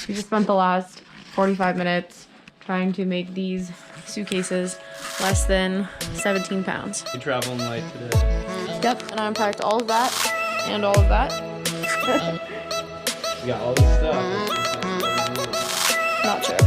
We just spent the last 45 minutes trying to make these suitcases less than 17 pounds. You're traveling light today. Yep, and I unpacked all of that and all of that. You got all this stuff. Not sure.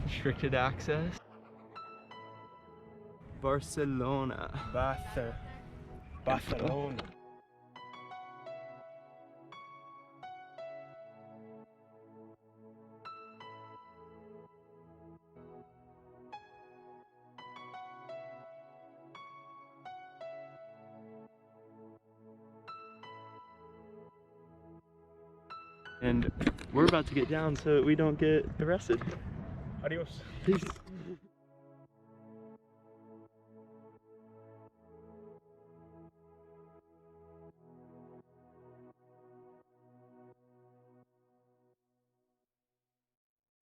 Restricted access. Barcelona. Barcelona. And we're about to get down so we don't get arrested. Adios. Peace.